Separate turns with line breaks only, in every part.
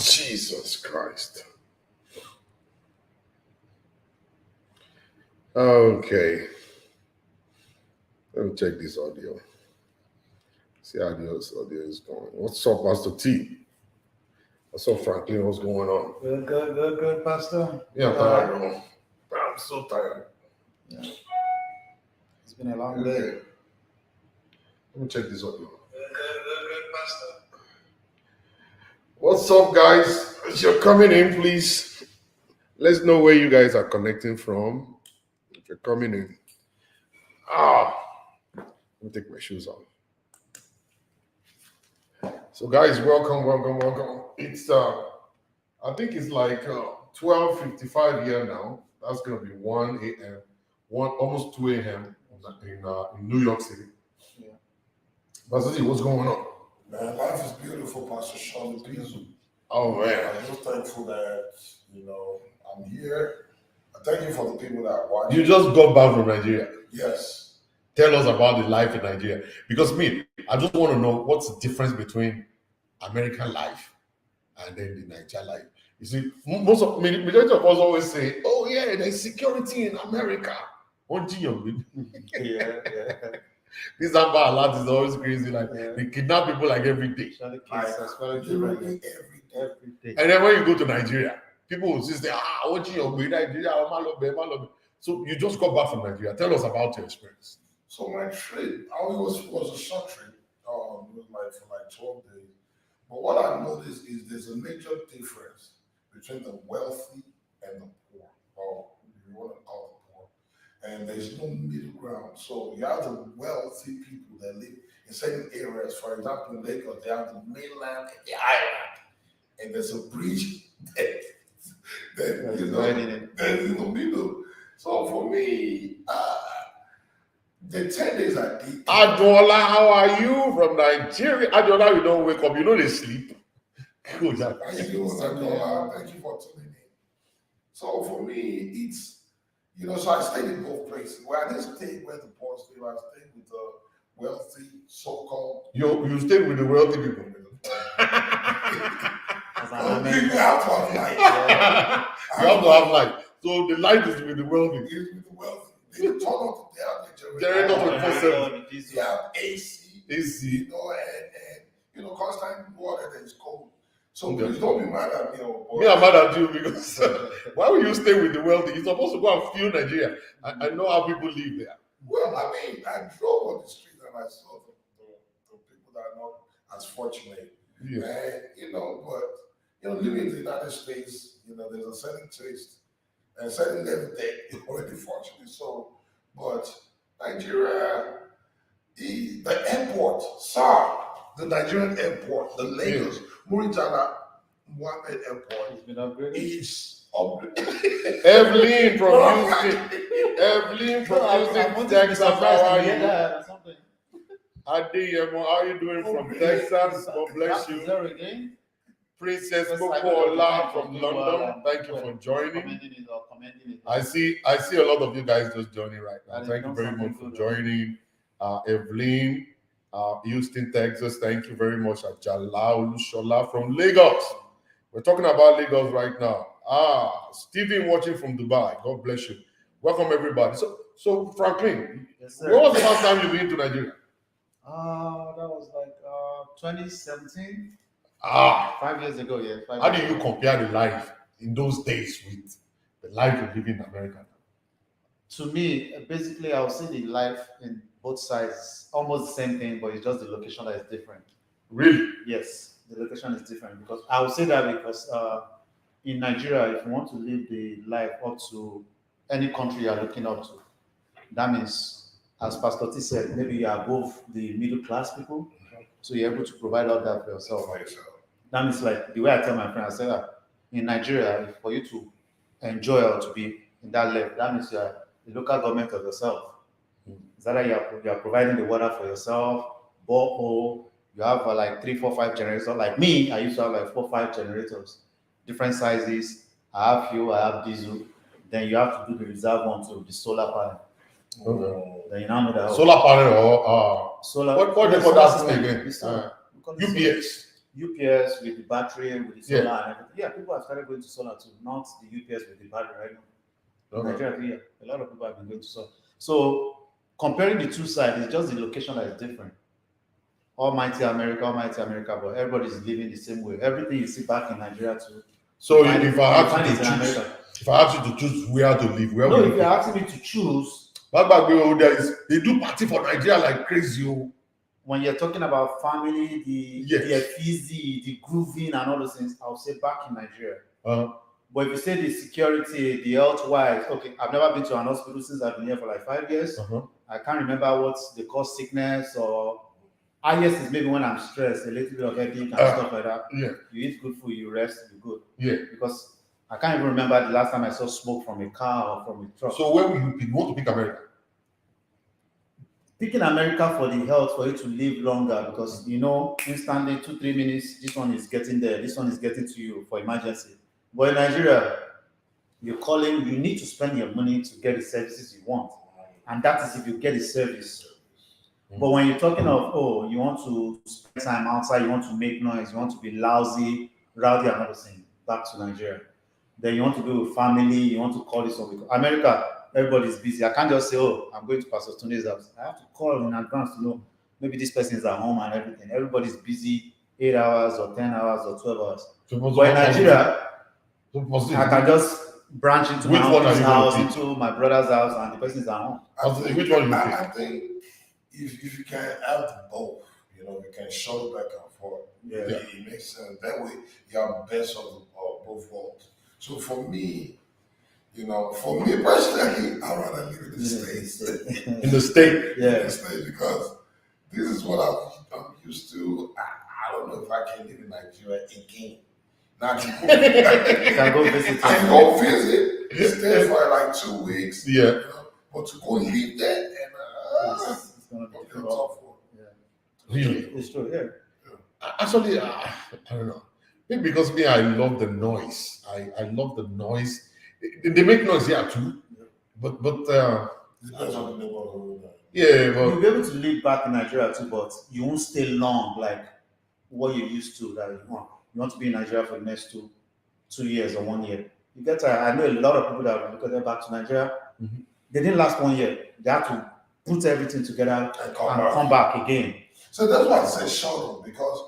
Jesus Christ. Okay. Let me check this audio. See how this audio is going. What's up, Pastor T? What's up, Franklin? What's going on?
Good, Pastor.
Yeah, I'm tired, bro. I'm so tired.
Yeah. It's been a long day.
Let me check this audio. Good, Pastor. What's up, guys? As you're coming in, please let's know where you guys are connecting from. If you're coming in. Let me take my shoes off. So, guys, welcome. It's I think it's like 12:55 here now. That's gonna be 1 a.m. almost 2 a.m. in New York City.
Yeah.
Pastor Z, what's going on?
Man, life is beautiful, Pastor Sean Pizu.
Oh man,
I'm just thankful that I'm here. I thank you for the people that watch.
You just got back from Nigeria.
Yes.
Tell us about the life in Nigeria. Because I just want to know what's the difference between American life and then the Nigeria life. You see, majority of us always say, "Oh yeah, there's security in America."
Yeah.
This Amber Alert is always crazy. Like they kidnap people like every day.
Literally every day.
And then when you go to Nigeria, people will just say, watching your Nigeria. So you just got back from Nigeria. Tell us about your experience.
So my trip, was a short trip. It was for 12 days. But what I noticed is there's a major difference between the wealthy and the poor, or if you want to call it poor. And there's no middle ground. So you have the wealthy people that live in certain areas. For example, in Lagos, they have the mainland and the island. And there's a bridge there's in the middle. So for me, the 10 days I did.
Adola, how are you from Nigeria? Adola, you don't wake up, you know they sleep. Good.
How you doing, Adola? Thank you for tuning in. So for me, it's so I stayed in both places. Where I didn't stay where the poor stay, I stayed with the wealthy, so-called.
You stayed with the wealthy people.
You have to have light.
You have to have light. So the light is with the wealthy.
It's with the wealthy. They turn on the
Generator 24/7.
They have AC.
AC.
And constant water that is cold. So please don't be mad at me.
Me, I'm mad at you because why would you stay with the wealthy? You're supposed to go and feel Nigeria. I know how people live there.
Well, I drove on the street and I saw the people that are not as fortunate.
Yeah.
And, living in the United States, there's a certain taste and certain level that you're already fortunate. So, but Nigeria, the airport, the Nigerian airport, the Lagos, Muritala Mohammed Airport is upgraded.
Evelyn from Houston, Texas, how are you? Adeyemo, how are you doing from Texas? God bless you. Princess Kokola from London, thank you for joining. I see a lot of you guys just joining right now. Thank you very much for joining. Evelyn, Houston, Texas, thank you very much. Ajala Olushola from Lagos. We're talking about Lagos right now. Stephen watching from Dubai. God bless you. Welcome everybody. So Franklin, when was the last time you've been to Nigeria?
That was like 2017.
5
years ago, yeah.
How do you compare the life in those days with the life you live in America?
To me, basically, I would say the life in both sides almost the same thing, but it's just the location that is different.
Really?
Yes, the location is different because I would say that because in Nigeria, if you want to live the life up to any country you are looking up to, that means, as Pastor T said, maybe you are above the middle class people, so you're able to provide all that for yourself. That means, like the way I tell my friends, I say that in Nigeria, for you to enjoy or to be in that level, that means you are the local government of yourself. Is that you are providing the water for yourself, borehole, you have like 3, 4, 5 generators. Like me, I used to have like 4, 5 generators, different sizes. I have fuel, I have diesel. Then you have to do the reserve one to the solar panel.
Okay.
Then you now know that
solar panel or
solar.
what do you call that thing again? UPS.
UPS with the battery, with the solar
Yeah.
and everything. Yeah, people have started going to solar too, not the UPS with the battery right now. In
Okay.
Nigeria, yeah, a lot of people have been going to solar. So comparing the two sides, it's just the location that is different. Almighty America, but everybody's living the same way. Everything you see back in Nigeria too.
So
you find
if
it-
I
you
ask
find
you
it
to
in
choose,
America.
if I ask you to choose where to live, where
No,
would
if
you
you're
pick?
asking me to choose,
There is they do party for Nigeria like crazy.
when you're talking about family, the
Yes.
fizzy, the grooving, and all those things, I'll say back in Nigeria.
Uh,
But if you say the security, the health wise, okay, I've never been to an hospital since I've been here for like 5 years.
uh-huh.
I can't remember what they call sickness or highest is maybe when I'm stressed, a little bit of headache and stuff like that.
Yeah.
You eat good food, you rest, you're good.
Yeah.
Because I can't even remember the last time I saw smoke from a car or from a truck.
So where will you pick? You want to pick America?
Picking America for the health, for you to live longer, because instantly 2-3 minutes, this one is getting there, this one is getting to you for emergency. But in Nigeria, you're calling, you need to spend your money to get the services you want. And that is if you get the service. But when you're talking of, you want to spend time outside, you want to make noise, you want to be lousy, rowdy, and other things, back to Nigeria. Then you want to be with family, you want to call this one. America, everybody's busy. I can't just say, I'm going to Pastor Tony's house. I have to call in advance to know maybe this person is at home and everything. Everybody's busy 8 hours or 10 hours or 12 hours. But in Nigeria, I can just branch into my uncle's house, into my brother's house, and the person is at home.
Which one you pick?
I think if you can have both, you can shuttle back and forth.
Yeah.
It makes sense. That way, you have best of both worlds. So for me personally, I'd rather live in the States.
In the state?
Yeah.
In the States, because this is what I'm used to. I don't know if I can live in Nigeria again. Not
You can go visit.
I can go visit, stay for like 2 weeks.
Yeah.
But to go live there and
It's gonna be
okay,
difficult.
tough one.
Really?
It's true, yeah.
Actually, I don't know. Maybe because me, I love the noise. I love the noise. They make noise here too, but
Depends on the neighborhood.
yeah, but
You'll be able to live back in Nigeria too, but you won't stay long like what you're used to. That you want to be in Nigeria for the next 2 years or 1 year. You get I know a lot of people that because they're back to Nigeria, they didn't last 1 year. They had to put everything together and come back again.
So that's why I say shuttle, because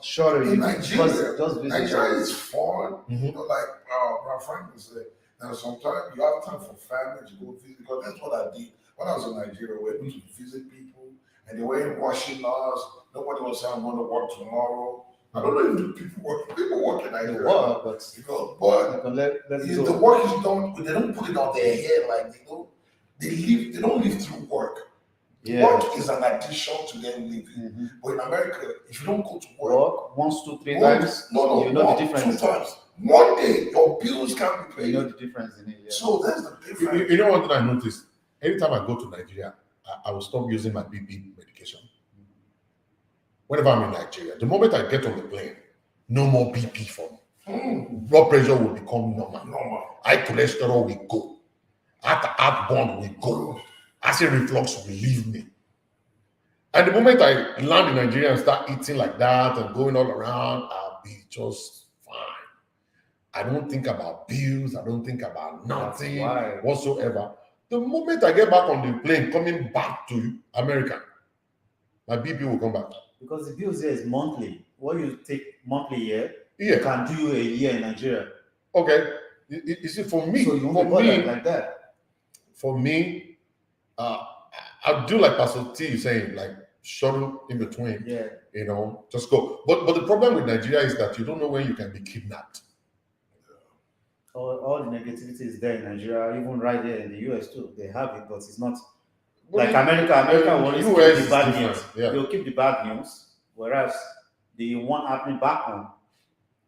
in Nigeria is fun. Like my friend would say, now sometimes you have time for family to go visit, because that's what I did when I was in Nigeria. We were able to visit people, and they weren't watching us. Nobody was saying I'm going to work tomorrow. I don't know if the people work in Nigeria.
But
the work is done. They don't put it on their head like they don't live through work.
Yeah.
Work is an addition to them living. But in America, if you don't go to work
once, 2, 3 times, you know the difference.
2 times. One day, your bills can't be paid.
You know the difference in it. Yeah.
So that's the difference.
you know one thing I noticed? Every time I go to Nigeria, I will stop using my BP medication. Whenever I'm in Nigeria, the moment I get on the plane, no more BP for me. Blood pressure will become normal. High cholesterol will go. Heartburn will go. Acid reflux will leave me. And the moment I land in Nigeria and start eating like that and going all around, I'll be just fine. I don't think about bills. I don't think about nothing whatsoever. The moment I get back on the plane coming back to America, my BP will come back.
Because the bills here is monthly. What you take monthly here,
Yeah.
can do you a year in Nigeria.
Okay. You see, for me,
So you won't bother like that.
For me, I'll do like Pastor T is saying, like shuttle in between.
Yeah.
Just go. But the problem with Nigeria is that you don't know when you can be kidnapped.
All the negativity is there in Nigeria, even right here in the US too. They have it, but it's not like America. America will always keep the bad news.
Yeah.
They'll keep the bad news, whereas the one happening back home,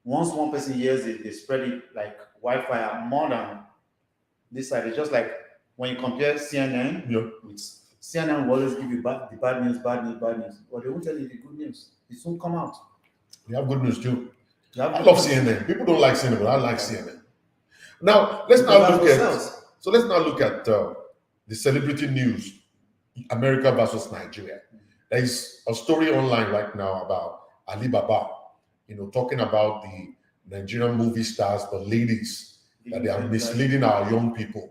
once one person hears it, they spread it like wildfire more than this side. It's just like when you compare CNN with CNN, will always give you the bad news. But they won't tell you the good news. It soon come out.
You have good news too.
I
love CNN. People don't like CNN, but I like CNN. Now let's now look at the celebrity news, America versus Nigeria. There is a story online right now about Alibaba talking about the Nigerian movie stars, the ladies, that they are misleading our young people.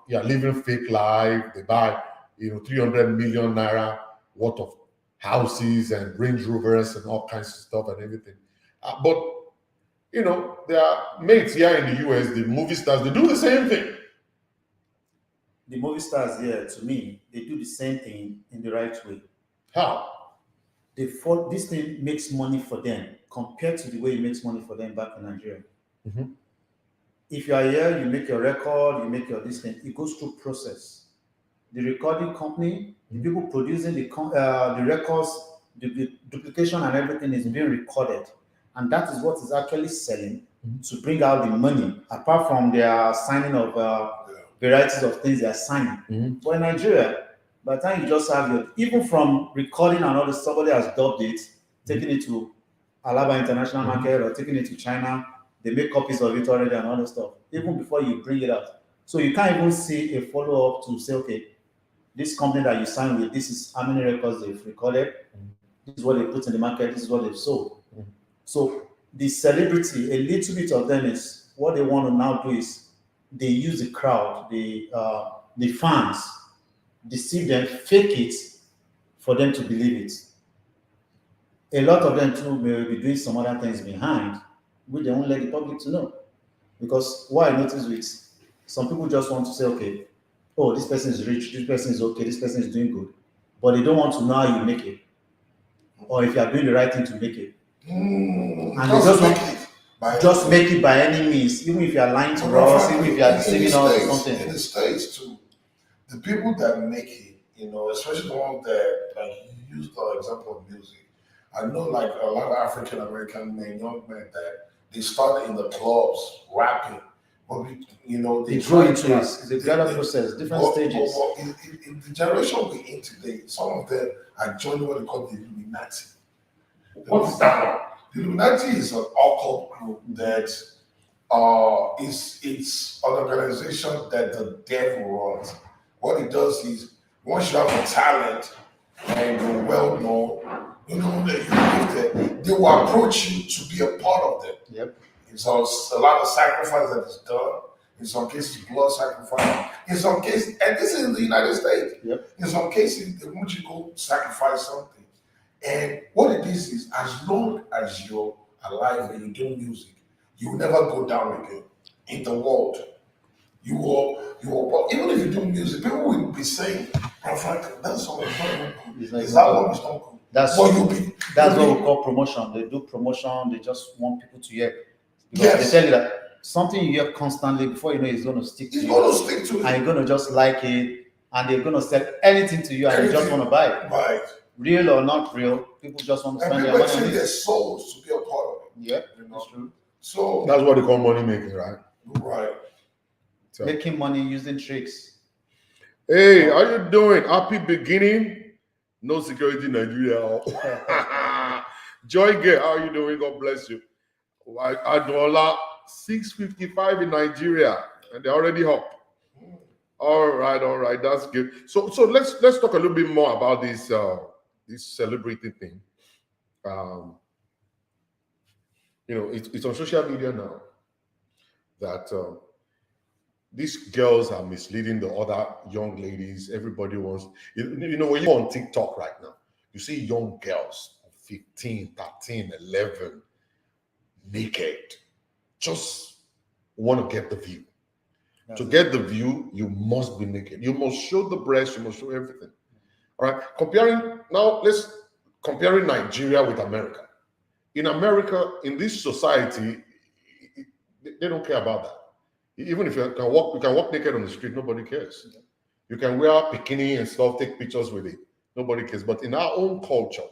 Living fake life. They buy, 300 million naira worth of houses and Range Rovers and all kinds of stuff and everything. But their mates here in the US, the movie stars, they do the same thing.
The movie stars here, to me, they do the same thing in the right way.
How?
This thing makes money for them compared to the way it makes money for them back in Nigeria.
Mm-hmm.
If you are here, you make your record, you make your this thing, it goes through process. The recording company, the people producing the records, the duplication and everything is being recorded. And that is what is actually selling to bring out the money, apart from their signing of varieties of things they are signing. But in Nigeria, by the time you just have even from recording and all this, somebody has dubbed it, taking it to Alaba International Market or taking it to China, they make copies of it already and all that stuff, even before you bring it out. So you can't even see a follow-up to say, okay, this company that you signed with, this is how many records they've recorded, this is what they put in the market, this is what they've sold. So the celebrity, a little bit of them is, what they want to now do is, they use the crowd, the fans, deceive them, fake it for them to believe it. A lot of them too may be doing some other things behind, which they won't let the public to know. Because what I notice with some people just want to say, okay, oh, this person is rich, this person is okay, this person is doing good, but they don't want to know how you make it, or if you are doing the right thing to make it. And they just want make it by any means, even if you are lying to us, even if you are deceiving us or something.
In the States too, the people that make it, especially the ones that, like you used the example of music. I know like a lot of African American men, young men, that they start in the clubs rapping, but they
grow into it. It's a gradual process, different stages.
In the generation we're in today, some of them are joining what they call the Illuminati.
What is that?
The Illuminati is an occult group that it's an organization that the devil runs. What it does is, once you have a talent and you're well known, they will approach you to be a part of them.
Yep.
And so it's a lot of sacrifice that is done. In some cases, blood sacrifice. In some cases, and this is in the United States.
Yep.
In some cases, they want you to go sacrifice something. And what it is as long as you're alive and you're doing music, you will never go down again in the world. You will, even if you do music, people will be saying, that's so important. Is that what is not good?
That's what we call promotion. They do promotion, they just want people to hear. Because they tell you that something you hear constantly, before you know it's going to stick to you.
It's going to stick to you.
And you're going to just like it, and they're going to sell anything to you, and you just want to buy it.
Right.
Real or not real, people just want to spend their
money.
And
people their souls to be a part of it.
Yeah, that's true.
So
that's what they call money making, right?
Right.
So, making money using tricks.
Hey, how you doing? Happy beginning. No security in Nigeria. Joy Gay, how you doing? God bless you. $6.55 in Nigeria, and they're already up. All right, that's good. So let's talk a little bit more about this celebrity thing. It's on social media now that these girls are misleading the other young ladies. Everybody wants, when you go on TikTok right now, you see young girls, 15, 13, 11, naked, just want to get the view. To get the view, you must be naked. You must show the breast, you must show everything. All right, let's compare Nigeria with America. In America, in this society, they don't care about that. Even if you can walk naked on the street, nobody cares. You can wear bikini and stuff, take pictures with it. Nobody cares. But in our own culture,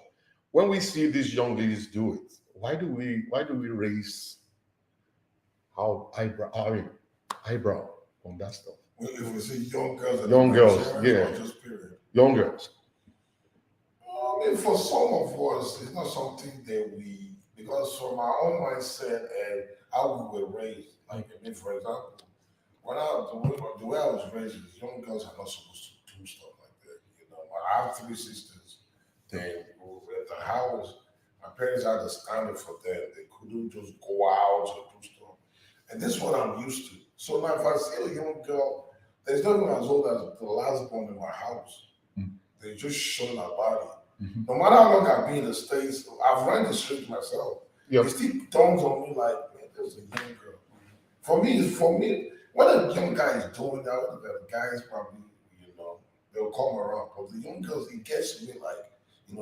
when we see these young ladies do it, why do we raise our eyebrow on that stuff?
If we see young girls,
young girls.
I mean, for some of us, it's not something that because from our own mindset and how we were raised, like, for example, the way I was raised, young girls are not supposed to do stuff like that. I have 3 sisters. They were at the house, My parents had to stand up for them. They couldn't just go out or do stuff. And this is what I'm used to. So now if I see a young girl, there's nothing as old as the last born in my house. They're just showing her body. No matter how long I've been in the States, I've run the street myself. It still dawns on me like, man, there's a young girl. For me, when a young guy is doing that, the guys probably, they'll come around. But the young girls, it gets to me like,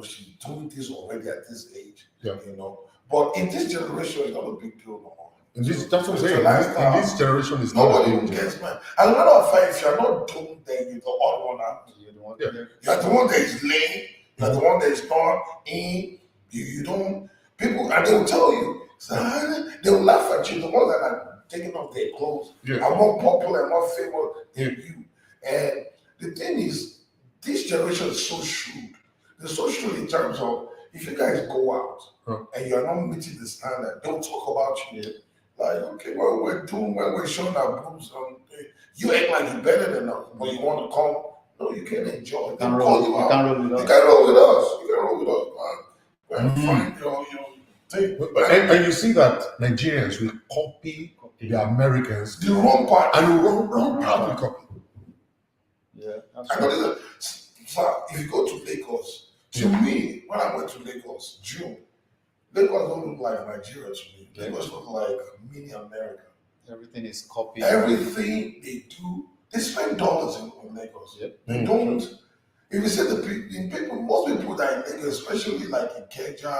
she's doing this already at this age. But in this generation, it's not a big deal no more.
That's what I'm saying. In this generation, it's
nobody even gets man. As a matter of fact, if you're not doing that, you're the odd one out. You're the one that is lame. You're the one that is not in. You don't. People, and they'll tell you. They'll laugh at you. The ones that are taking off their clothes are more popular and more famous than you. And the thing is, this generation is so shrewd. They're so shrewd in terms of if you guys go out and you're not meeting the standard, they'll talk about you. Like, okay, what we're doing when we're showing our boobs, you act like you're better than us, but you want to come. No, you can't enjoy. You can't roll with us. You can't roll with us, man. Find your thing.
And you see that Nigerians will copy the Americans.
The wrong part.
And the wrong part will copy.
So if you go to Lagos, to me, when I went to Lagos, June, Lagos don't look like Nigeria to me. Lagos look like mini America.
Everything is copied.
Everything they do, they spend dollars in Lagos. They don't. If you say most people that in Lagos, especially like in Ikeja,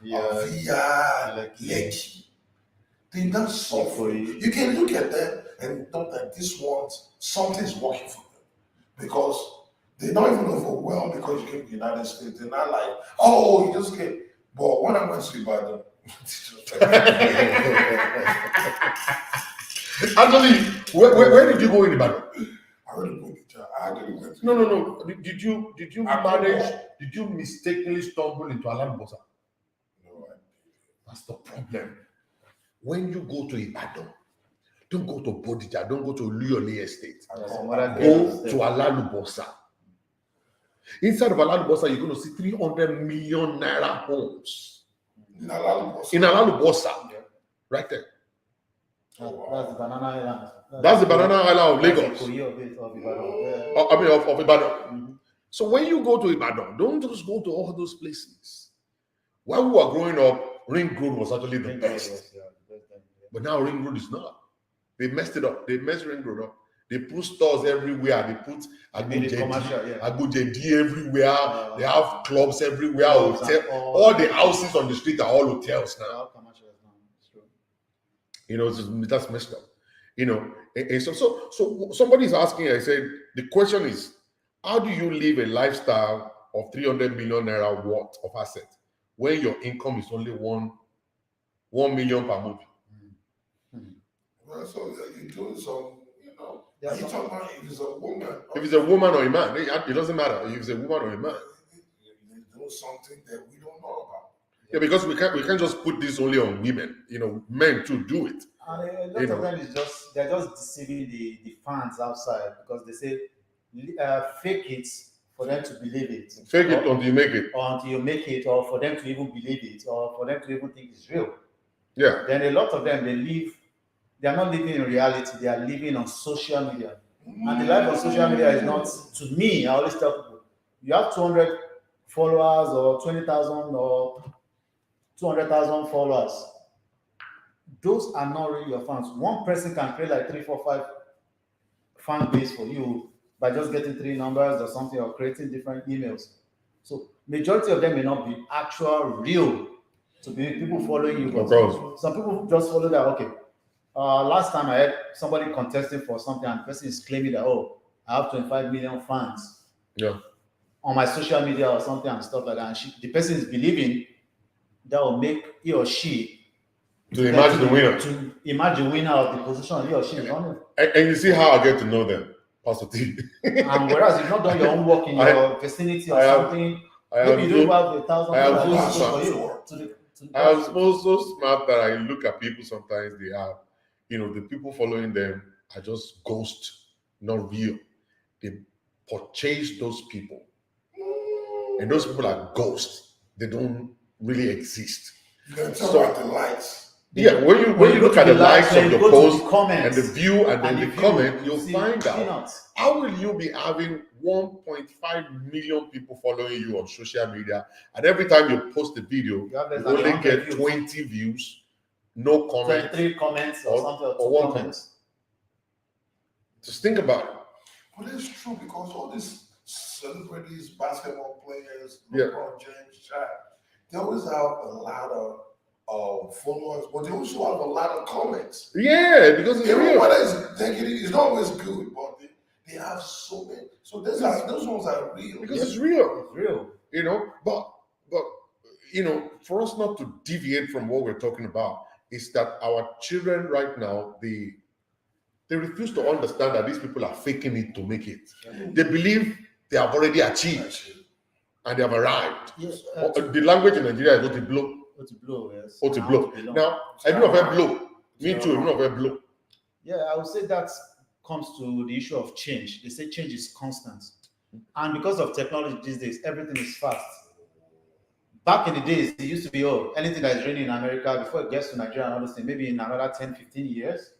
Via, Lekki, they don't suffer. You can look at them and know that this ones, something's working for them. Because they're not even overwhelmed because you came to the United States. They're not like, oh, you just came. But when I went to Ibadan,
actually, where did you go in Ibadan?
I already went to
No. Did you manage? Did you mistakenly stumble into Alalubosa?
No,
that's the problem. When you go to Ibadan, don't go to Bodija, don't go to Oluyole Estate. Go to Alalubosa. Inside of Alalubosa, you're going to see 300 million naira homes.
In Alalubosa.
In Alalubosa, right there.
That's the banana island.
That's the banana island of Lagos. Of Ibadan.
Mm-hmm.
So when you go to Ibadan, don't just go to all those places. When we were growing up, Ring Road was actually the best. But now Ring Road is not. They messed it up. They messed Ring Road up. They put stores everywhere. They put Agujedi everywhere. They have clubs everywhere. All the houses on the street are all hotels now. That's messed up. And so somebody is asking, I said, the question is, how do you live a lifestyle of 300 million naira worth of assets when your income is only 1 million per movie?
Well, so you're doing some, are you talking about if it's a woman?
If it's a woman or a man, it doesn't matter if it's a woman or a man.
You're doing something that we don't know about.
Yeah, because we can't just put this only on women. Men too do it.
And a lot of them they're just deceiving the fans outside because they say fake it for them to believe it.
Fake it until you make it.
Or until you make it, or for them to even believe it, or for them to even think it's real.
Yeah.
Then a lot of them they are not living in reality, they are living on social media. And the life on social media is not, to me, I always tell people, you have 200 followers or 20,000 or 200,000 followers. Those are not really your fans. One person can create like 3, 4, 5 fan base for you by just getting 3 numbers or something, or creating different emails. So majority of them may not be actual, real, to be people following you. But some people just follow that, okay. Last time I had somebody contesting for something and the person is claiming that, oh, I have 25 million fans on my social media or something and stuff like that. And the person is believing that will make he or she
to imagine the winner.
To imagine the winner of the position he or she is on.
And you see how I get to know them, Pastor T.
And whereas you've not done your own work in your vicinity or something, maybe you don't have 1,000
I am so smart that I look at people sometimes, they have, the people following them are just ghosts, not real. They purchase those people. And those people are ghosts. They don't really exist.
You can tell
So-
about the likes.
Yeah, when you look at the likes of the post and
comments,
the view and then
and
the
view,
comment, you'll
see
find out
peanuts.
how will you be having 1.5 million people following you on social media, and every time you post a video,
You have less
you
than
only
100
get
views.
20 views, no comment.
23 comments or something, or
or
2
one
comments.
Just think about it.
But it's true because all these celebrities, basketball players,
Yeah.
LeBron James, Shaq, they always have a lot of followers, but they also have a lot of comments.
Yeah, because it's
Even
real.
whether it's negative, it's not always good, but they have so many. So those ones are real.
Because it's real.
It's real.
You know, but you know, for us not to deviate from what we're talking about, is that our children right now, they refuse to understand that these people are faking it to make it. They believe they have already achieved and they have arrived.
Yes,
The language in Nigeria is what to blow.
to blow, yes.
Or to
And
blow.
how to belong.
Now, I do not have blow. Me too, I do not have blow.
Yeah, I would say that comes to the issue of change. They say change is constant. And because of technology these days, everything is fast. Back in the days, it used to be, anything that is raining in America, before it gets to Nigeria and all those things, maybe in another 10, 15 years,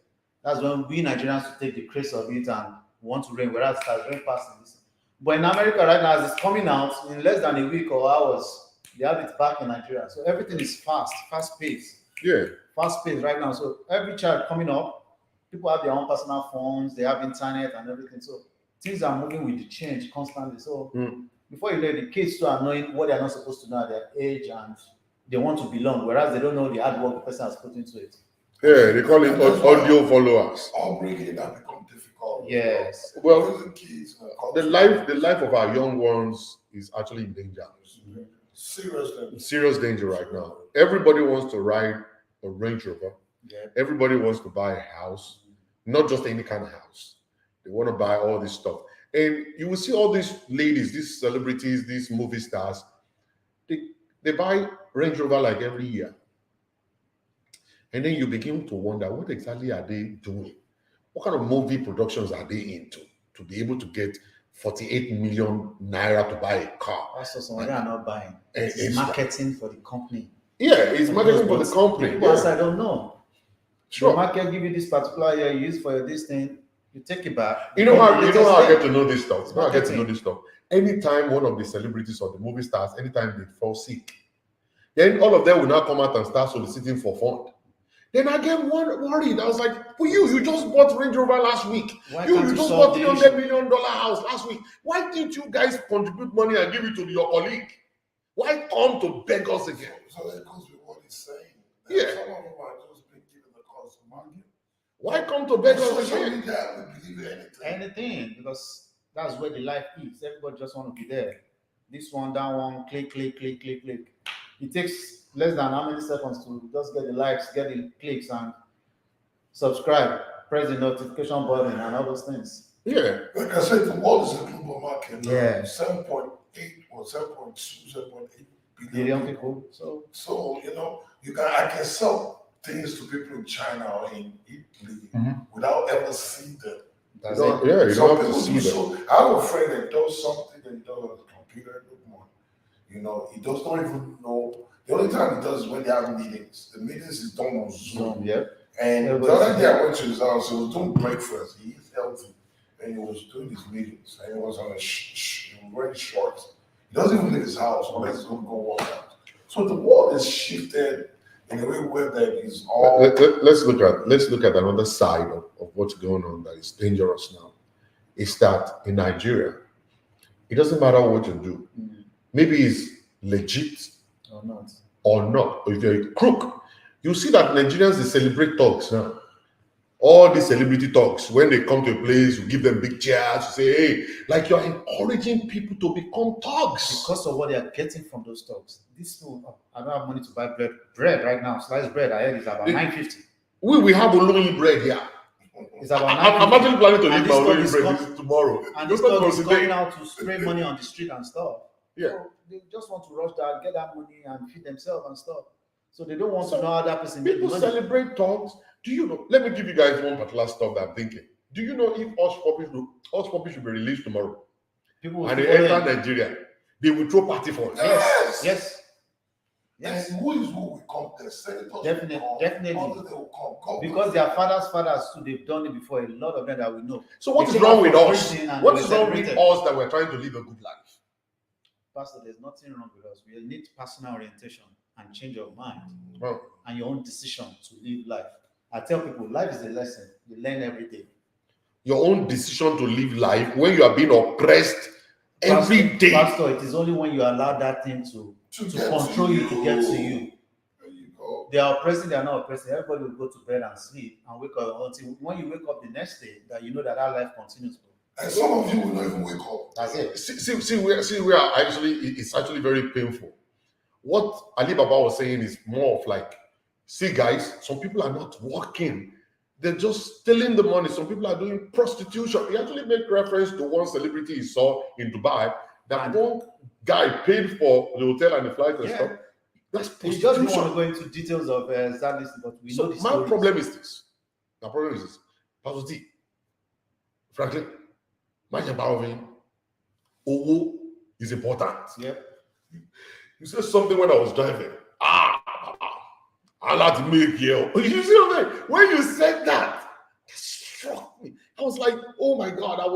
that's when we Nigerians will take the craze of it and want to rain, whereas it has rain past in this. But in America right now, as it's coming out, in less than a week or hours, they have it back in Nigeria. So everything is fast paced.
Yeah.
Fast paced right now. So every child coming up, people have their own personal phones, they have internet and everything. So things are moving with the change constantly. So before you know it, the kids too are knowing what they're not supposed to know at their age, and they want to belong, whereas they don't know the hard work the person has put into it.
Yeah, they call it audio followers.
Upbringing that become difficult.
Yes.
Well,
the kids,
the life of our young ones is actually in danger. Serious danger right now. Everybody wants to ride a Range Rover.
Yeah.
Everybody wants to buy a house, not just any kind of house. They want to buy all this stuff. And you will see all these ladies, these celebrities, these movie stars, they buy Range Rover like every year. And then you begin to wonder, what exactly are they doing? What kind of movie productions are they into to be able to get 48 million naira to buy a car?
Also, some are not buying.
It's
It's marketing for the company.
Yeah, it's marketing for the company.
People outside don't know.
Sure.
The market give you this particular year, you use for your this thing, you take it back.
You know how I get to know this stuff.
It's
How I get to
marketing.
know this stuff. Anytime one of the celebrities or the movie stars, anytime they fall sick, then all of them will now come out and start soliciting for fund. Then I get worried. I was like, well, you just bought Range Rover last week.
Why
You
can't
just
solve
bought
the
$300
issue?
million house last week. Why didn't you guys contribute money and give it to your colleague? Why come to beg us again?
So that goes with what he's saying.
Yeah.
Some of them are just being given the cost of market.
Why come to beg us
Social
again?
media will believe anything.
Anything, because that's where the life is. Everybody just want to be there. This one, that one, click. It takes less than how many seconds to just get the likes, get the clicks, and subscribe, press the notification button, and all those things.
Yeah.
Like I said, the world is a global market.
Yeah.
7.8 or 7.2, 7.8
Billion people. So
So, I can sell things to people in China or in Italy without ever seeing them.
that's
You don't,
it.
yeah, you
Some
don't have to
people
see
do
that.
so. I have a friend that does something that he does on the computer. Look more. He does not even know. The only time he does is when they have meetings. The meetings is done on Zoom.
Yeah.
And the
Everybody's
other day I went to his house. He was doing breakfast. He eats healthy, and he was doing his meetings. And he was on he was wearing shorts. He doesn't even leave his house unless he's going to go walk out. So the world is shifted in a way where that is all.
Let's look at another side of what's going on that is dangerous now. Is that in Nigeria, it doesn't matter what you do. Maybe it's legit
Or not.
or if you're a crook. You see that Nigerians, they celebrate talks now. All these celebrity talks, when they come to a place, you give them big cheers, you say, hey, like you're encouraging people to become thugs.
Because of what they are getting from those stocks. These people, I don't have money to buy bread right now. Sliced bread, I heard is about $9.50.
We have Oloyin bread here.
It's about
I'm
$9.50.
actually planning to
And
eat my
this
Oloyin
stock
bread
is
tomorrow.
And this
Just
stuff
for
is
today.
coming out to spray money on the street and stuff.
Yeah.
So they just want to rush that, get that money and feed themselves and stuff. So they don't want to know how that person made the
People
money.
celebrate talks. Do you know? Let me give you guys one particular stuff that I'm thinking. Do you know if Hush Puppies should be released tomorrow
People will
and they
follow
enter
it.
Nigeria, they will throw party for us?
Yes. Yes.
And who is who will come? The senators
Definitely,
will come,
definitely.
others they will come.
Because their fathers too, they've done it before. A lot of them that we know.
So what
They
is
came
wrong
out
with
from
us?
prison and
What
they
is
were
wrong with
celebrated.
us that we're trying to live a good life?
Pastor, there's nothing wrong with us. We need personal orientation and change of mind
Oh.
and your own decision to live life. I tell people, life is a lesson. You learn every day.
Your own decision to live life when you are being oppressed every day.
Pastor, it is only when you allow that thing to control you to get to you.
There you go.
They are oppressing, they are not oppressing. Everybody will go to bed and sleep and wake up until when you wake up the next day that you know that life continues.
And some of you will not even wake up.
That's it.
See, we are actually, it's actually very painful. What Ali Baba was saying is more of like, see guys, some people are not working. They're just stealing the money. Some people are doing prostitution. He actually made reference to one celebrity he saw in Dubai that one guy paid for the hotel and the flight and stuff. That's prostitution.
You just don't want to go into details of sadness, but we know the stories.
My problem is this. Pastor T, frankly, my Owo is important.
Yep.
You said something when I was driving. I like to make you. You see what I'm saying? When you said that, it struck me. I was like, oh my God, I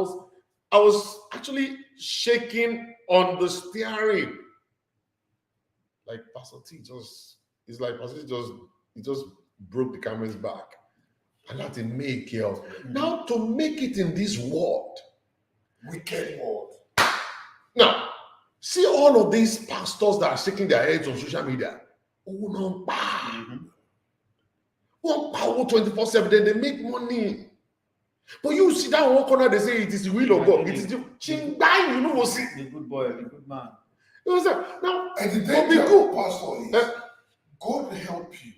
was actually shaking on the steering. Like Pastor T it's like Pastor T just broke the camera's back. I like to make you. Mm-hmm. Now to make it in this world,
wicked world.
Now, see all of these pastors that are shaking their heads on social media. Oh no, one power 24/7, then they make money. But you see that one corner, they say it is the will of God. It is the chingbai, you know what see.
The good boy, the good man.
You understand? Now,
and the danger, pastor, is God will help you.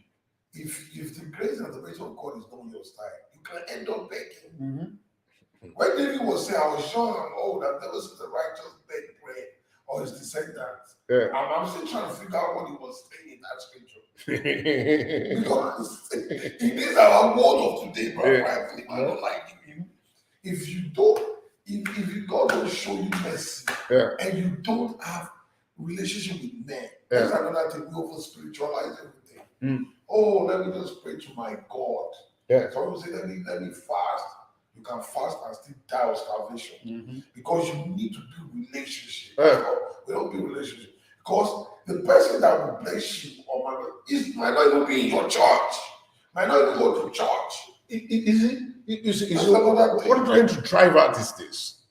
If the grace and the mercy of God is not on your side, you can end up begging.
Mm-hmm.
When David was saying, I was young and old, I've never seen the righteous beg bread or his descendants.
Yeah.
I'm still trying to figure out what he was saying in that scripture. Because it is our word of today, bro.
Yeah.
I don't like you. If you don't, if God don't show you mercy, and you don't have relationship with men, that's another thing. We over spiritualize everything.
Mm.
Oh, let me just pray to my God.
Yeah.
So I will say, let me fast. You can fast and still die of starvation because you need to build relationship. We don't build relationship because the person that will bless you might not even be in your church, might not even go to church.
What I'm trying to drive at is this.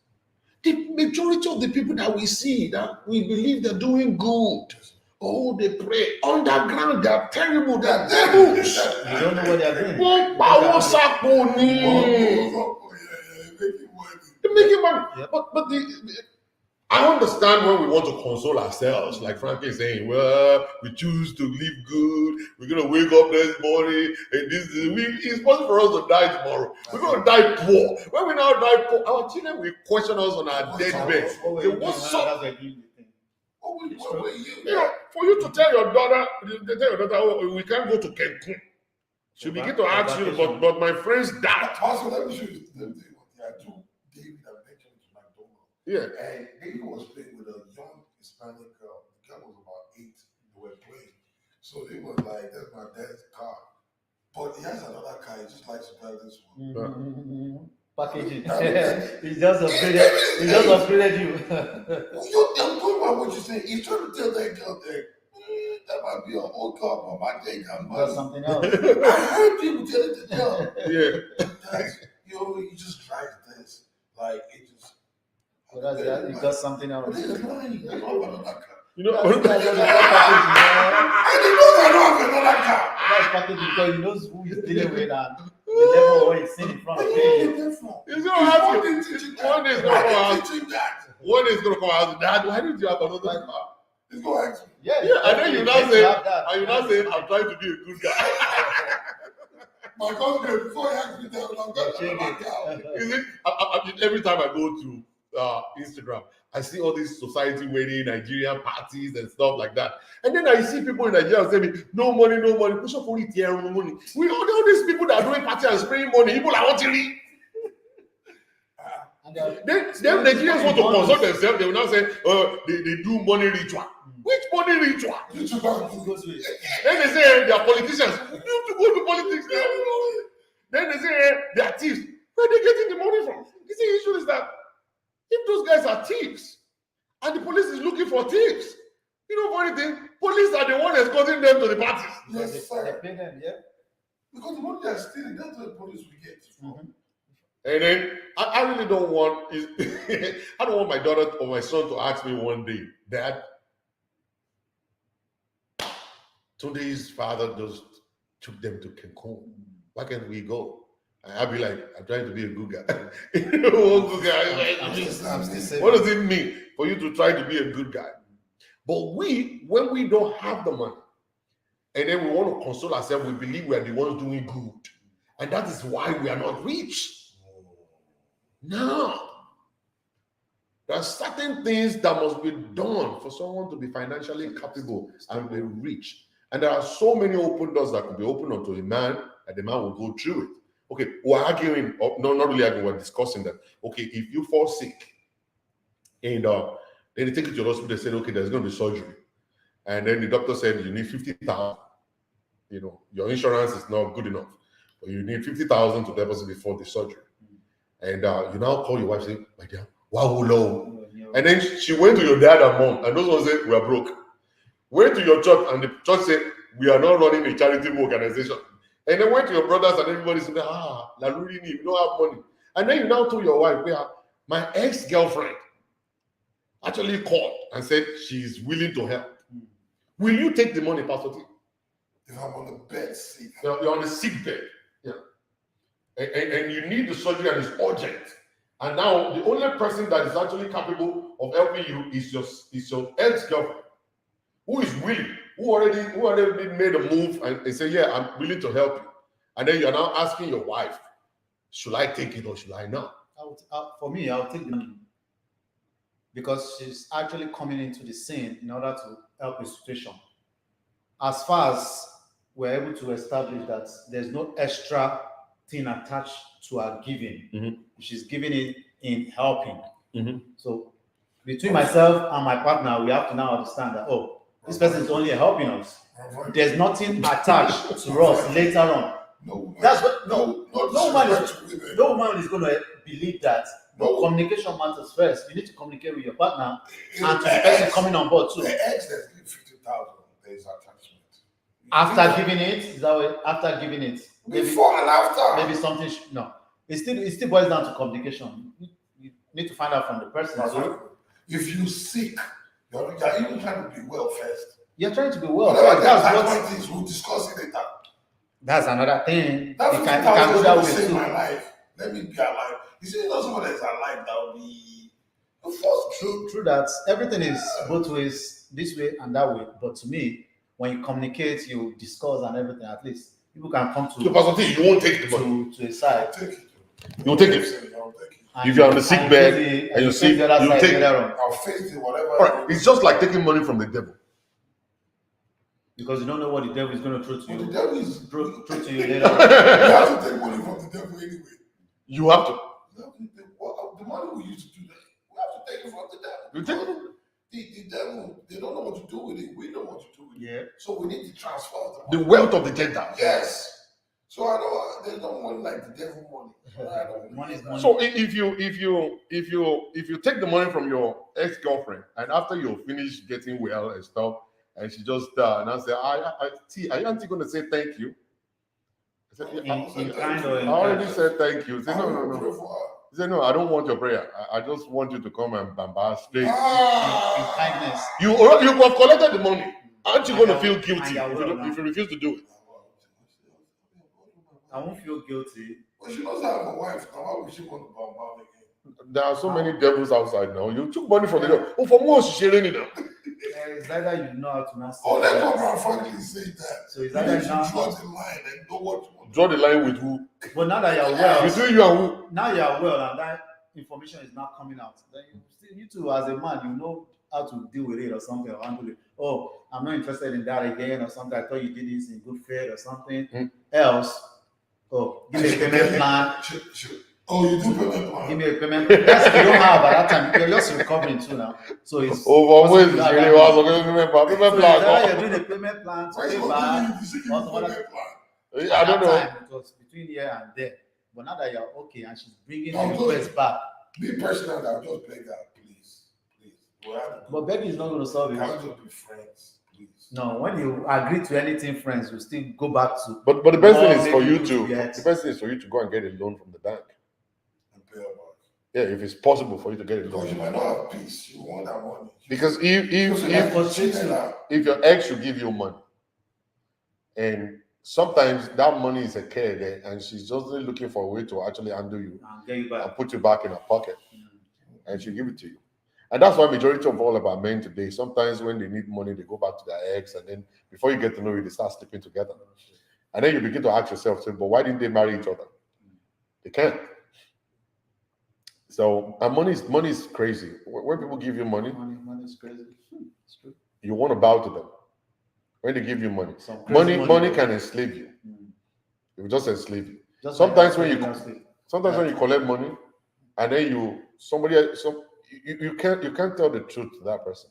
The majority of the people that we see that we believe they're doing good. Oh, they pray. Underground, they're terrible. They're devils.
You don't know what they're doing.
They're making money. Yep. But I understand when we want to console ourselves, like Frankie is saying, well, we choose to live good. We're going to wake up next morning, and it's possible for us to die tomorrow. We're going to die poor. When we now die poor, our children will question us on our deathbed. For you to tell your daughter, oh, we can't go to Cancun. She'll begin to ask you, but my friend's dad.
Also, let me show you what they are doing. David and Benjamin to McDonald's.
Yeah.
And David was playing with a young Hispanic girl. The girl was about 8. They were playing. So they was like, that's my dad's car. But he has another car. He just likes to drive this one.
Packaging. He just upgraded you.
I'm talking about what you say. He's trying to tell that girl that might be an old car, but my day got money.
Something else.
I heard people tell it to them.
Yeah.
You just drive this. Like, it just.
It does something else.
But it's money. I know about that car.
You know,
and he knows I don't have another car.
That's packaging because he knows who he's dealing with and the level where he's sitting in front of him.
He's going to ask you. One day is going to come out. Dad, why did you have another car?
He's going to ask me.
Yeah.
And then you now say, I'm trying to be a good guy.
My cousin, before he asked me that, I'm going to back out.
Is it? Every time I go to Instagram, I see all these society wedding, Nigerian parties and stuff like that. And then I see people in Nigeria saying, no money. Push up only no money. We all these people that are doing party and spraying money, people are watching it. Then Nigerians want to consult themselves. They will now say, they do money ritual. Which money ritual?
You two don't do
Then they say they are politicians. You have to go to politics now. Then they say they are thieves. Where are they getting the money from? You see, the issue is that if those guys are thieves and the police is looking for thieves, you know, funny thing, police are the one escorting them to the parties.
Yes, sir.
They pay them, yeah.
Because the money they are stealing, that's what the police will get.
And then I really don't want I don't want my daughter or my son to ask me one day, Dad, today's father just took them to Cancun. Why can't we go? And I'll be like, I'm trying to be a good guy. Good guy. What does it mean for you to try to be a good guy? But when we don't have the money, and then we want to console ourselves, we believe we are the ones doing good. And that is why we are not rich. No. There are certain things that must be done for someone to be financially capable and be rich. And there are so many open doors that could be opened unto a man, and the man will go through it. Okay, we're arguing, no, not really arguing, we're discussing that. Okay, if you fall sick, and then they take you to the hospital, they said, okay, there's going to be surgery. And then the doctor said, you need 50,000. You know, your insurance is not good enough. But you need 50,000 to deposit before the surgery. And you now call your wife, say, my dear, wow, low. And then she went to your dad and mom, and those ones said, we are broke. Went to your church, and the church said, we are not running a charitable organization. And then went to your brothers, and everybody said, we don't have money. And then you now told your wife, my ex-girlfriend actually called and said she's willing to help. Will you take the money, Pastor T?
If I'm on the bed sick.
You're on the sick bed. Yeah. And you need the surgery and it's urgent. And now the only person that is actually capable of helping you is your ex-girlfriend, who is willing, who already made a move and say, yeah, I'm willing to help you. And then you're now asking your wife, should I take it or should I not?
For me, I'll take the money. Because she's actually coming into the scene in order to help the situation. As far as we're able to establish that there's no extra thing attached to her giving, she's giving it in helping. So between myself and my partner, we have to now understand that, this person is only helping us. There's nothing attached to us later on. That's what no man is going to believe that. But communication matters first. You need to communicate with your partner and to the person coming on board too.
The ex that give 50,000, there is attachment.
After giving it, is that way? After giving it,
before and after,
maybe something. No, it still boils down to communication. You need to find out from the person.
If you seek, you're even trying to be well first.
You're trying to be well.
That's what we'll discuss it later.
That's another thing.
That
you can go that way too.
My life. Let me be alive. You see, not someone that's alive that will be the first.
True that. Everything is both ways, this way and that way. But to me, when you communicate, you discuss and everything, at least people can come to.
So, Pastor T, you won't take the money.
To a side.
I'll take it.
You'll take it. If you're on the sick bed and you see, you'll take it.
I'll face it, whatever.
All right. It's just like taking money from the devil.
Because you don't know what the devil is going to throw to you.
The devil is
throw to you later.
You have to take money from the devil anyway.
You have to.
The money we used to do that, we have to take it from the devil.
You take it?
The devil, they don't know what to do with it. We know what to do with it.
Yeah.
So we need to transfer
the wealth of the Gentiles.
Yes. So I know there's no money like the devil money.
Money is money.
So if you take the money from your ex-girlfriend and after you finish getting well and stuff, and she just and I say, are you auntie going to say thank you? I said, I already said thank you. He said, no. He said, no, I don't want your prayer. I just want you to come and bamba straight.
In kindness.
You have collected the money. Aren't you going to feel guilty if you refuse to do it?
I won't feel guilty.
But she doesn't have a wife. Now why would she want to bamba again?
There are so many devils outside now. You took money from the devil. Oh, for more, she's sharing it now.
It's either you know how to master.
Oh, let my family say that.
So it's either
now draw the line and know what you want.
Draw the line with who?
But now that you're well,
between you and who?
Now you're well, and that information is not coming out. Then you too, as a man, you know how to deal with it or something, or handle it. Oh, I'm not interested in that again, or something. I thought you did this in good faith or something else. Oh, give me a payment plan.
Oh, you do payment plan?
Give me a payment. That's if you don't have at that time. You're just recovering too now. So it's
Always is really was payment plan. Payment
so
plan.
you're doing a payment plan to
Why
pay
you
back.
gonna give me payment plan?
I don't know.
It was between here and there. But now that you're okay and she's bringing the request back.
Me personally, I'll just beg her, please.
But begging is not going to solve it.
Can't just be friends, please.
No, when you agree to anything, friends, you still go back to.
But the best thing is for you to. The best thing is for you to go and get a loan from the bank.
And pay her back.
Yeah, if it's possible for you to get a loan.
Because you might not have peace. You want that money.
Because if your ex should give you money, and sometimes that money is a care there, and she's just looking for a way to actually handle you and put you back in her pocket, and she'll give it to you. And that's why majority of all of our men today, sometimes when they need money, they go back to their ex, and then before you get to know it, they start sleeping together. And then you begin to ask yourself, but why didn't they marry each other? They can't. So, and money is crazy. When people give you money
is crazy. It's true.
You want to bow to them. When they give you money, money can enslave you. It will just enslave you. Sometimes when you collect money, and then you can't tell the truth to that person.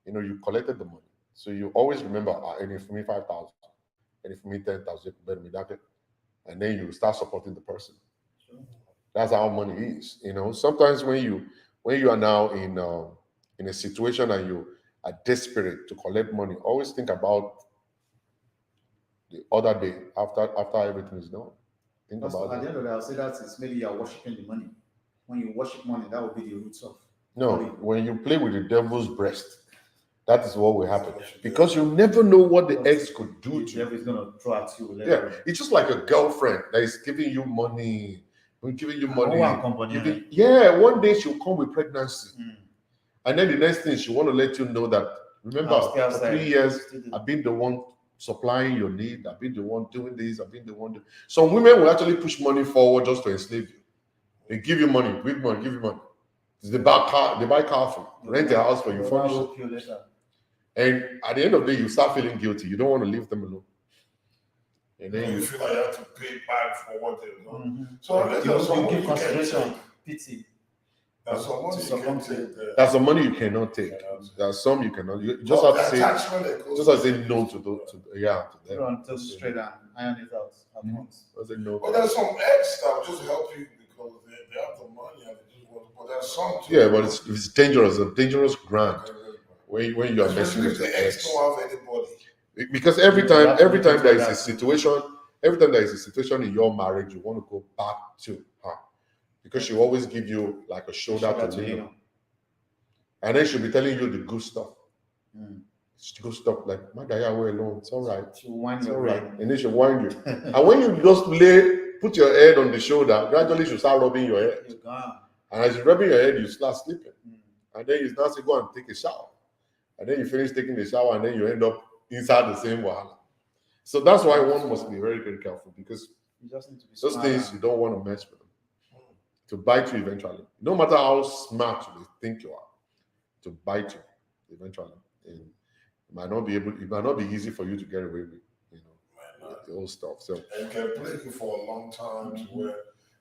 You know, you collected the money, so you always remember, and for me 5,000, and for me 10,000, and then you start supporting the person. Sure. That's how money is. You know, sometimes when you are now in a situation and you are desperate to collect money, always think about the other day after everything is done. Think about it.
At the end of the day, I'll say that it's maybe you're worshiping the money. When you worship money, that will be the roots of.
No, when you play with the devil's breast, that is what will happen. Because you never know what the ex could do to you. The devil is going to throw at you. Yeah, it's just like a girlfriend that is giving you money. Giving you money. One day she'll come with pregnancy. And then the next thing she want to let you know that, remember, for 3 years, I've been the one supplying your need. I've been the one doing this. I've been the one. Some women will actually push money forward just to enslave you. They give you money, give you money. They buy car for you, rent a house for you, furnish you. And at the end of the day, you start feeling guilty. You don't want to leave them alone. And then
you feel like you have to pay back for what they've done.
So you give consideration, pity.
That's
some money you cannot take. There's some you cannot. You just have to say no to them.
Until straight and iron it out at once.
No.
But there's some ex that will just help you because they have the money and they just want to. But there's some too.
Yeah, but it's dangerous. A dangerous ground when you are messing with the ex.
Don't have anybody.
Because every time there is a situation in your marriage, you want to go back to her. Because she'll always give you like a shoulder to lean on. And then she'll be telling you the good stuff. Good stuff like, my guy, we're alone. It's all right.
She'll wind you.
Right. And then she'll wind you. And when you just put your head on the shoulder, gradually she'll start rubbing your head. And as you're rubbing your head, you start sleeping. And then you start to go and take a shower. And then you finish taking the shower, and then you end up inside the same wahala. So that's why one must be very, very careful, because
you just need to be
those things you don't want to mess with them. To bite you eventually. No matter how smart you think you are, to bite you eventually. And it might not be easy for you to get away with, the old stuff. So
and can play you for a long time to where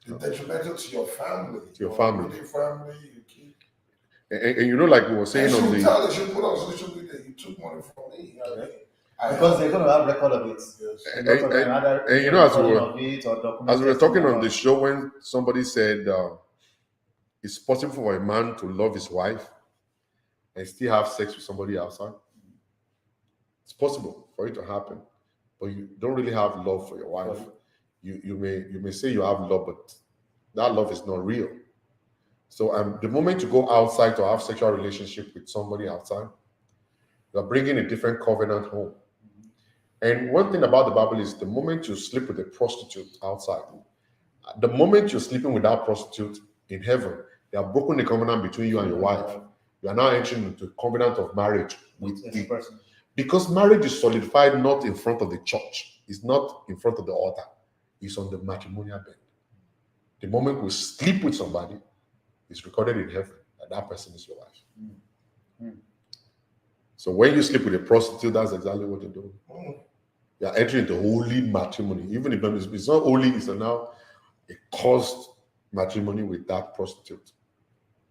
it's detrimental to your family.
To your family.
Your family, you keep.
And like we were saying
on the tell us, you put on social media, you took money from me.
Because they're going to have record of it.
As we were talking on the show, when somebody said it's possible for a man to love his wife and still have sex with somebody outside. It's possible for it to happen, but you don't really have love for your wife. You may say you have love, but that love is not real. So the moment you go outside to have sexual relationship with somebody outside, you're bringing a different covenant home. And one thing about the Bible is the moment you sleep with a prostitute outside, the moment you're sleeping with that prostitute in heaven, they have broken the covenant between you and your wife. You are now entering into a covenant of marriage with the person. Because marriage is solidified not in front of the church. It's not in front of the altar. It's on the matrimonial bed. The moment we sleep with somebody, it's recorded in heaven that person is your wife. So when you sleep with a prostitute, that's exactly what you're doing. You are entering into holy matrimony. Even if it's not holy, it's now a caused matrimony with that prostitute.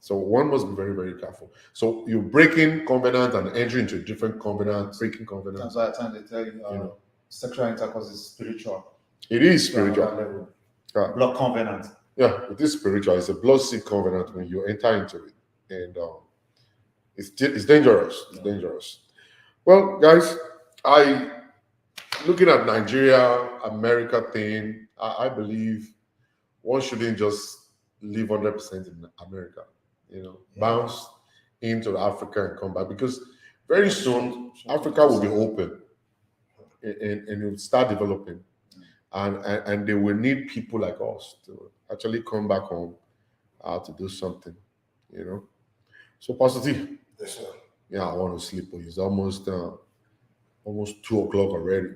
So one must be very, very careful. So you're breaking covenant and entering into a different covenant, breaking covenant.
That's why at times they tell you, sexual intercourse is spiritual.
It is
To another
spiritual.
level.
Yeah.
Blood covenant.
Yeah, it is spiritual. It's a blood seed covenant when you enter into it, and it's dangerous. It's dangerous. Well, guys, looking at Nigeria, America thing, I believe one shouldn't just live 100% in America. Bounce into Africa and come back, because very soon Africa will be open and it will start developing, and they will need people like us to actually come back home to do something. So Pastor T,
Yes, sir.
yeah, I want to sleep. It's almost 2 o'clock already.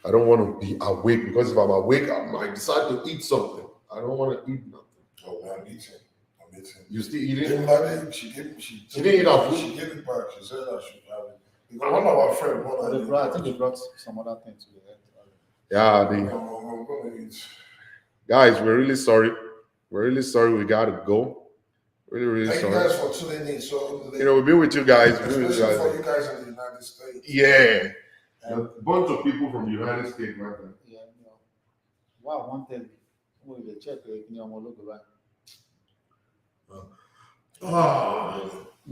I don't want to be awake, because if I'm awake, I might decide to eat something. I don't want to eat nothing.
Oh, I'm eating.
You still eating?
She didn't
eat our food?
She gave it back. She said I should have it. Because one of our friends
I think they brought some other thing to the head.
Yeah,
I'm gonna eat.
guys, we're really sorry. We're really sorry. We gotta go. Really, really
Thank
sorry.
you guys for tuning in. So
We'll be with you guys.
especially for you guys in the United States.
Yeah. A bunch of people from the United States right there.
Yeah, wow, one thing. We check the logo, right?
Ah.